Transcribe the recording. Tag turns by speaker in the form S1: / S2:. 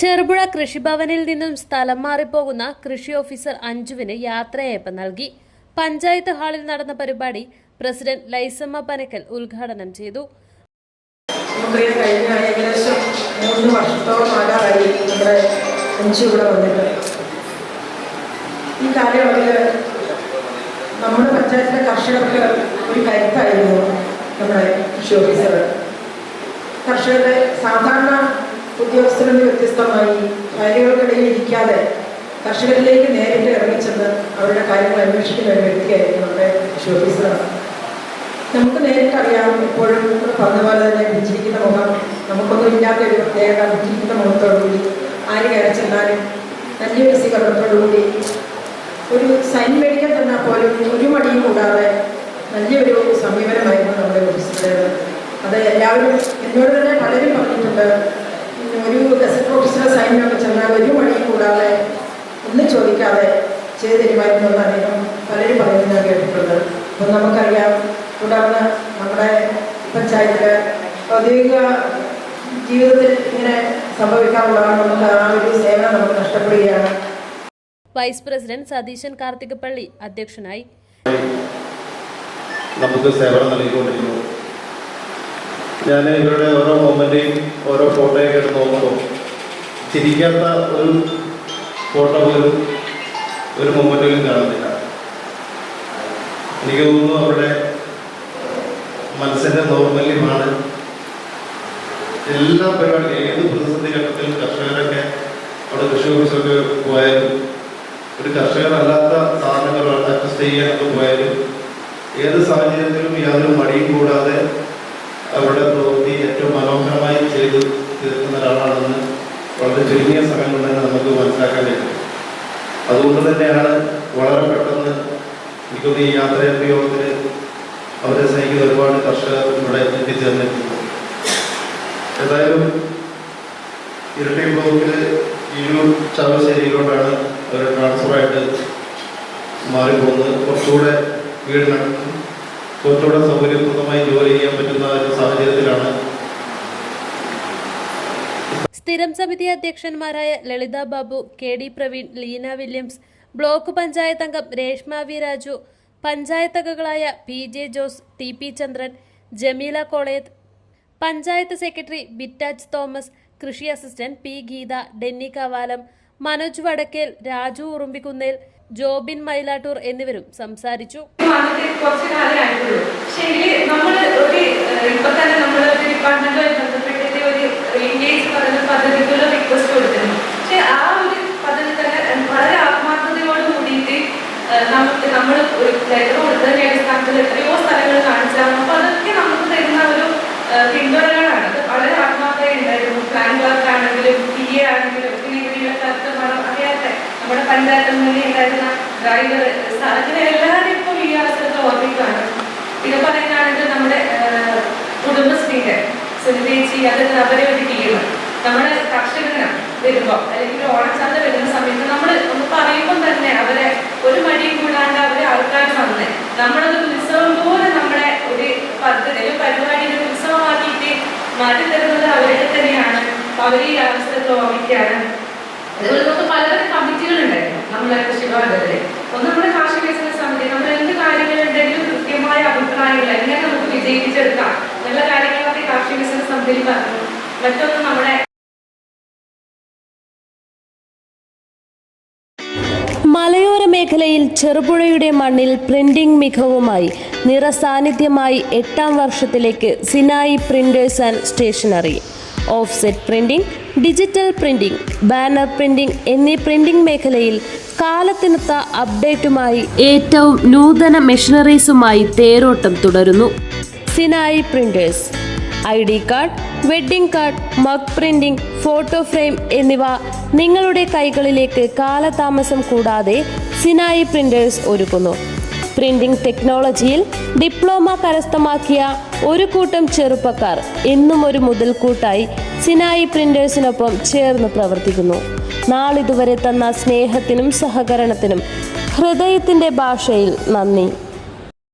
S1: ചെറുപുഴ കൃഷിഭവനിൽ നിന്നും സ്ഥലം മാറിപ്പോകുന്ന കൃഷി ഓഫീസർ അഞ്ജുവിന് യാത്രയയപ്പ് നൽകി. പഞ്ചായത്ത് ഹാളിൽ നടന്ന പരിപാടി പ്രസിഡന്റ് ലൈസമ്മ പനക്കൽ ഉദ്ഘാടനം ചെയ്തു.
S2: കഴിഞ്ഞ ഏകദേശം 3 വർഷത്തോളമാകാറായി നമ്മുടെ അഞ്ജു ഇവിടെ വന്നിട്ട്. ഈ കാലയളവിൽ നമ്മുടെ പഞ്ചായത്തിലെ കർഷകർക്ക് ഒരു കരുത്തായിരുന്നു നമ്മുടെ കൃഷി ഓഫീസർ. കർഷകരുടെ സാധാരണ ഉദ്യോഗസ്ഥരിൽ നിന്ന് വ്യത്യസ്തമായി കാര്യങ്ങൾക്കിടയിൽ ഇരിക്കാതെ കർഷകരിലേക്ക് നേരിട്ട് ഇറങ്ങിച്ചെന്ന് അവരുടെ കാര്യങ്ങൾ അന്വേഷിക്കുന്ന ഒരു വ്യക്തിയായിരുന്നു നമ്മുടെ കൃഷി ഓഫീസറാണ്. നമുക്ക് നേരിട്ടറിയാം, എപ്പോഴും പറഞ്ഞ പോലെ തന്നെ വിജിരിക്കുന്ന മുഖം, നമുക്കൊന്നും ഇല്ലാത്ത ഒരു പ്രത്യേക വിജിരിക്കുന്ന മുഖത്തോടുകൂടി ആര് കയറി ചെന്നാലും നല്ലൊരു സ്വീകരണത്തോടുകൂടി ഒരു സൈൻ മേടിക്കാൻ തന്നാൽ പോലും ഒരു മടിയും കൂടാതെ നല്ലൊരു സമീപനമായിരുന്നു നമ്മുടെ ഓഫീസിൻ്റേത്. അത് എല്ലാവരും എന്നോട് തന്നെ പലരും പറഞ്ഞിട്ടുണ്ട്, ഒരു ഗസറ്റ് ഓഫീസറെ സൈനിനൊക്കെ ചെന്നാൽ ഒരു മണിയും കൂടാതെ ഒന്നും ചോദിക്കാതെ ചെയ്ത് തരുമായിരുന്നു എന്ന് അദ്ദേഹം പലരും പറയുന്നത് ഞാൻ കേട്ടിട്ടുണ്ട്. അപ്പം നമുക്കറിയാം, തുടർന്ന് നമ്മുടെ പഞ്ചായത്തിൽ ഔദ്യോഗിക ജീവിതത്തിൽ ഇങ്ങനെ സംഭവിക്കാറുള്ളതാണ്. നമുക്ക് ആ ഒരു സേവനം നമുക്ക് നഷ്ടപ്പെടുകയാണ്.
S1: വൈസ് പ്രസിഡന്റ് സതീശൻ കാർത്തികപ്പള്ളി അധ്യക്ഷനായി.
S3: നമുക്ക് സേവനം നൽകിക്കൊണ്ടിരിക്കുന്നു. ഞാൻ ഇവരുടെ ഓരോ മൊമെൻറ്റേയും ഓരോ ഫോട്ടോയൊക്കെ എടുത്ത് നോക്കുമ്പോൾ ചിരിക്കാത്ത ഒരു ഫോട്ടോ പോലും ഒരു മൊമെൻറ്റിലും കാണുന്നില്ല. എനിക്ക് തോന്നുന്നു അവരുടെ മനസ്സിൻ്റെ നൈർമല്യമാണ് എല്ലാ പരിപാടിയും. ഏത് പ്രതിസന്ധി ഘട്ടത്തിലും കർഷകരൊക്കെ അവിടെ കൃഷി ഓഫീസൊക്കെ പോയാലും, ഒരു കർഷകരല്ലാത്ത സാധനങ്ങൾ അഡ്ജസ്റ്റ് ചെയ്യാനൊക്കെ പോയാലും, ഏത് സാഹചര്യത്തിലും യാതൊരു മടിയും കൂടാതെ അവരുടെ പ്രവൃത്തി ഏറ്റവും മനോഹരമായി ചെയ്ത് തീർക്കുന്ന ഒരാളാണെന്ന് വളരെ ചുരുങ്ങിയ സമയം കൊണ്ട് തന്നെ നമുക്ക് മനസ്സിലാക്കാൻ കഴിയും. അതുകൊണ്ട് തന്നെയാണ് വളരെ പെട്ടെന്ന് എനിക്കൊന്ന് ഈ യാത്രയപ്പ് യോഗത്തിന് അവരെ സ്നേഹിക്കുന്ന ഒരുപാട് കർഷകർ ഇവിടെ എത്തിച്ചേർന്നിട്ടുണ്ട്. ഏതായാലും ഇരട്ടി ബ്ലോക്കിൽ ഈഴൂർ ചാവശ്ശേരിയിലോട്ടാണ് അവർ ട്രാൻസ്ഫറായിട്ട് മാറിപ്പോകുന്നത്. കുറച്ചുകൂടെ വീടിനടുത്തും കുറച്ചുകൂടെ സൗകര്യപ്രദമായി ജോലി ചെയ്യാൻ പറ്റുന്ന ഒരു സാഹചര്യത്തിലാണ്.
S1: സ്ഥിരം സമിതി അധ്യക്ഷന്മാരായ Lalitha Babu, K D Praveen, Leena Williams, block panchayat അംഗം രേഷ്മ വി രാജു, പഞ്ചായത്ത് അംഗങ്ങളായ P J Jose, T P Chandran, Jameela Kolleth, panchayat secretary Bittach Thomas, കൃഷി അസിസ്റ്റന്റ് പി ഗീത, ഡെന്നി കവാലം, മനോജ് വടക്കേൽ, രാജു ഉറുമ്പിക്കുന്നേൽ, ജോബിൻ മൈലാട്ടൂർ എന്നിവരും സംസാരിച്ചു.
S4: നമ്മൾ ലെറ്റർ കൊടുത്തതിന്റെ അടിസ്ഥാനത്തിൽ എത്രയോ സ്ഥലങ്ങൾ കാണിച്ചാണ്. അപ്പൊ അതൊക്കെ നമുക്ക് തരുന്ന ഒരു പിന്തുണകളാണ്. അത് വളരെ ആത്മാർത്ഥതയുണ്ടായിരുന്നു. പ്ലാൻ ക്ലർക്ക് ആണെങ്കിലും പി എ ആണെങ്കിലും പിന്നെ ഇവരുടെ അറിയാത്ത നമ്മുടെ പഞ്ചായത്തിൽ നിന്ന് ഉണ്ടായിരുന്ന ഡ്രൈവർ അങ്ങനെ എല്ലാവരും ഇപ്പോൾ ഈ അവസരത്തിൽ ഓർമ്മിക്കുകയാണ്. ഇത് പറയുകയാണെങ്കിൽ നമ്മുടെ കുടുംബശ്രീയുടെ സുനിതേച്ചി, അത് അവരെ ഒരു ടീം നമ്മുടെ കർഷകന് വരുമ്പോൾ അല്ലെങ്കിൽ ഓണച്ചന്ത വരുന്ന സമയത്ത് നമ്മൾ ഒന്ന് പറയുമ്പോൾ തന്നെ അവരെ ഒരു മടിയും കൂടാണ്ട് അവരെ ആൾക്കാർ വന്ന് നമ്മളൊരു ഉത്സവം പോലെ നമ്മുടെ ഒരു പദ്ധതി ഒരു പരിപാടി ഒരു ഉത്സവമാക്കിയിട്ട് മാറ്റി തരുന്നത് അവരൊക്കെ തന്നെയാണ്. അവർ ഈ അവസരത്തിൽ ഓർമ്മിക്കുകയാണ്. അതുപോലെ നമുക്ക് പലതരം കമ്മിറ്റികളുണ്ടായിരുന്നു നമ്മുടെ കൃഷിഭവനത്തില്. ഒന്ന് നമ്മുടെ കാർഷിക വികസന സമിതി, നമ്മൾ എന്ത് കാര്യങ്ങളുണ്ടെങ്കിലും കൃത്യമായ അഭിപ്രായങ്ങൾ എങ്ങനെ നമുക്ക് വിജയിപ്പിച്ചെടുക്കാം നല്ല കാര്യങ്ങളൊക്കെ കാർഷിക വികസന സമിതിയിൽ പറഞ്ഞു. മറ്റൊന്ന് നമ്മുടെ
S1: മലയോര മേഖലയിൽ ചെറുപുഴയുടെ മണ്ണിൽ പ്രിന്റിംഗ് മികവുമായി നിറസാന്നിധ്യമായി 8ാം വർഷത്തിലേക്ക് Sinai printers and stationery. Offset printing, digital printing, banner printing എന്നീ പ്രിന്റിംഗ് മേഖലയിൽ കാലത്തിനൊത്ത അപ്ഡേറ്റുമായി ഏറ്റവും നൂതന മെഷീനറീസുമായി തേരോട്ടം തുടരുന്നു. Sinai printers ID card, wedding card, mug printing, photo frame എന്നിവ നിങ്ങളുടെ കൈകളിലേക്ക് കാലതാമസം കൂടാതെ സിനായി പ്രിന്റേഴ്സ് ഒരുക്കുന്നു. പ്രിന്റിംഗ് ടെക്നോളജിയിൽ ഡിപ്ലോമ കരസ്ഥമാക്കിയ ഒരു കൂട്ടം ചെറുപ്പക്കാർ എന്നും ഒരു മുതൽക്കൂട്ടായി സിനായി പ്രിന്റേഴ്സിനൊപ്പം ചേർന്ന് പ്രവർത്തിക്കുന്നു. നാളിതുവരെ തന്ന സ്നേഹത്തിനും സഹകരണത്തിനും ഹൃദയത്തിൻ്റെ ഭാഷയിൽ നന്ദി.